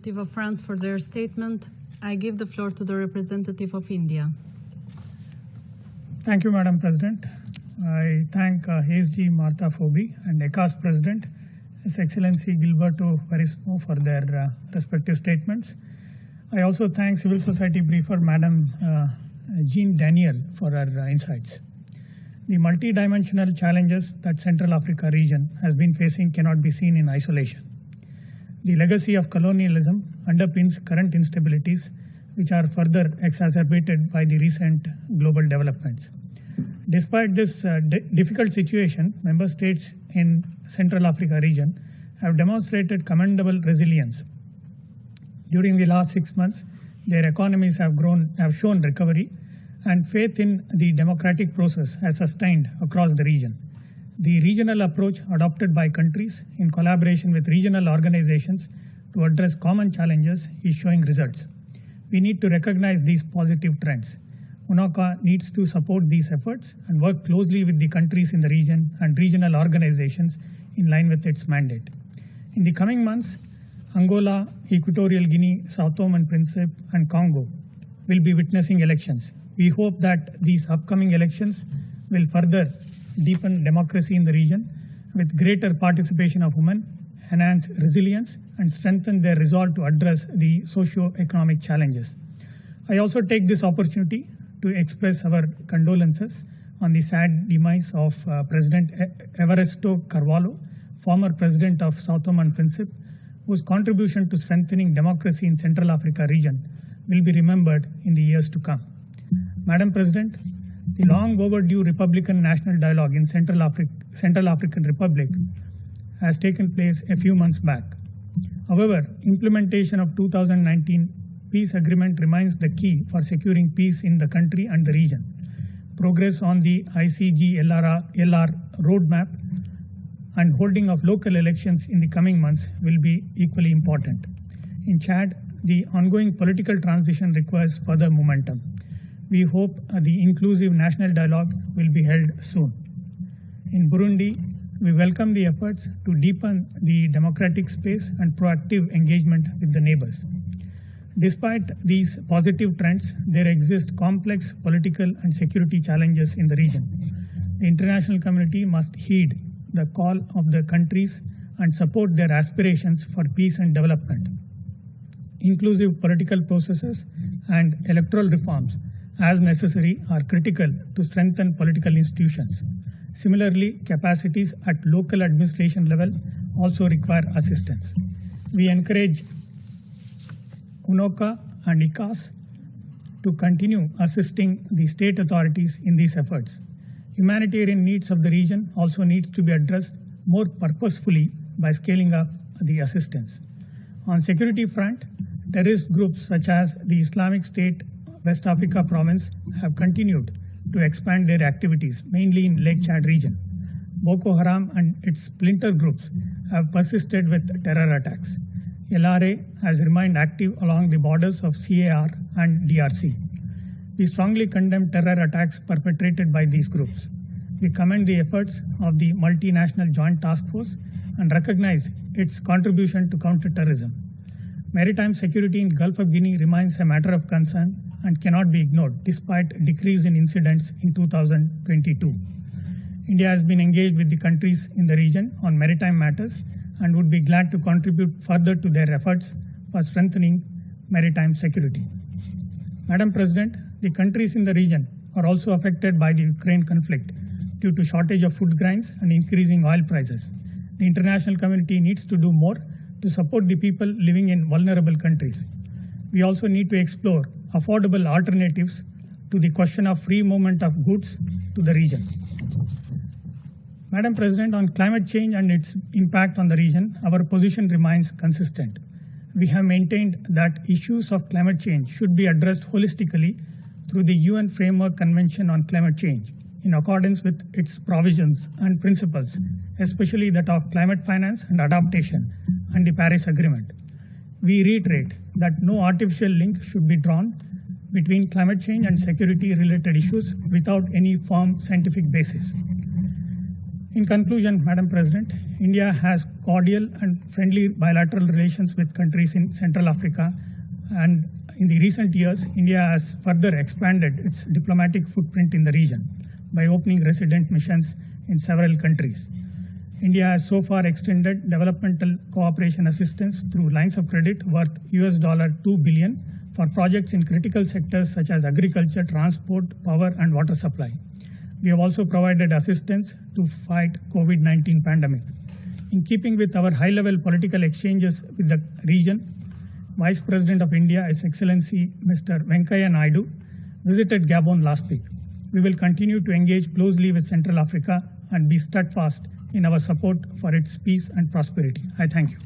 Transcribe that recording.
representative of France for their statement. I give the floor to the representative of India. Thank you, Madam President. I thank HSG Martha Phoebe and ECAS President, His Excellency Gilberto Verismo for their respective statements. I also thank Civil Society Briefer Madam Jean Daniel for her insights. The multidimensional challenges that Central Africa region has been facing cannot be seen in isolation. The legacy of colonialism underpins current instabilities, which are further exacerbated by the recent global developments. Despite this difficult situation, member states in Central Africa region have demonstrated commendable resilience. During the last 6 months, their economies have shown recovery, and faith in the democratic process has sustained across the region. The regional approach adopted by countries in collaboration with regional organizations to address common challenges is showing results. We need to recognize these positive trends. UNOCA needs to support these efforts and work closely with the countries in the region and regional organizations in line with its mandate. In the coming months, Angola, Equatorial Guinea, Sao Tome and Principe, and Congo will be witnessing elections. We hope that these upcoming elections will further deepen democracy in the region with greater participation of women, enhance resilience, and strengthen their resolve to address the socio-economic challenges. I also take this opportunity to express our condolences on the sad demise of President Evaristo Carvalho, former president of Sao Tome and Principe, whose contribution to strengthening democracy in Central Africa region will be remembered in the years to come. Madam President, the long overdue Republican National Dialogue in Central African Republic has taken place a few months back. However, implementation of 2019 peace agreement remains the key for securing peace in the country and the region. Progress on the ICG-LR roadmap and holding of local elections in the coming months will be equally important. In Chad, the ongoing political transition requires further momentum. We hope the inclusive national dialogue will be held soon. In Burundi, we welcome the efforts to deepen the democratic space and proactive engagement with the neighbors. Despite these positive trends, there exist complex political and security challenges in the region. The international community must heed the call of the countries and support their aspirations for peace and development. Inclusive political processes and electoral reforms, as necessary, are critical to strengthen political institutions. Similarly, capacities at local administration level also require assistance. We encourage UNOCA and ECAS to continue assisting the state authorities in these efforts. Humanitarian needs of the region also needs to be addressed more purposefully by scaling up the assistance. On security front, terrorist groups such as the Islamic State West Africa province have continued to expand their activities, mainly in Lake Chad region. Boko Haram and its splinter groups have persisted with terror attacks. LRA has remained active along the borders of CAR and DRC. We strongly condemn terror attacks perpetrated by these groups. We commend the efforts of the multinational joint task force and recognize its contribution to counter-terrorism. Maritime security in Gulf of Guinea remains a matter of concern and cannot be ignored despite a decrease in incidents in 2022. India has been engaged with the countries in the region on maritime matters and would be glad to contribute further to their efforts for strengthening maritime security. Madam President, the countries in the region are also affected by the Ukraine conflict due to shortage of food grains and increasing oil prices. The international community needs to do more to support the people living in vulnerable countries. We also need to explore affordable alternatives to the question of free movement of goods to the region. Madam President, on climate change and its impact on the region, our position remains consistent. We have maintained that issues of climate change should be addressed holistically through the UN Framework Convention on Climate Change, in accordance with its provisions and principles, especially that of climate finance and adaptation and the Paris Agreement. We reiterate that no artificial link should be drawn between climate change and security-related issues without any firm scientific basis. In conclusion, Madam President, India has cordial and friendly bilateral relations with countries in Central Africa, and in the recent years, India has further expanded its diplomatic footprint in the region by opening resident missions in several countries. India has so far extended developmental cooperation assistance through lines of credit worth $2 billion for projects in critical sectors such as agriculture, transport, power, and water supply. We have also provided assistance to fight COVID-19 pandemic. In keeping with our high-level political exchanges with the region, Vice President of India, His Excellency Mr. Venkaiah Naidu, visited Gabon last week. We will continue to engage closely with Central Africa and be steadfast in our support for its peace and prosperity. I thank you.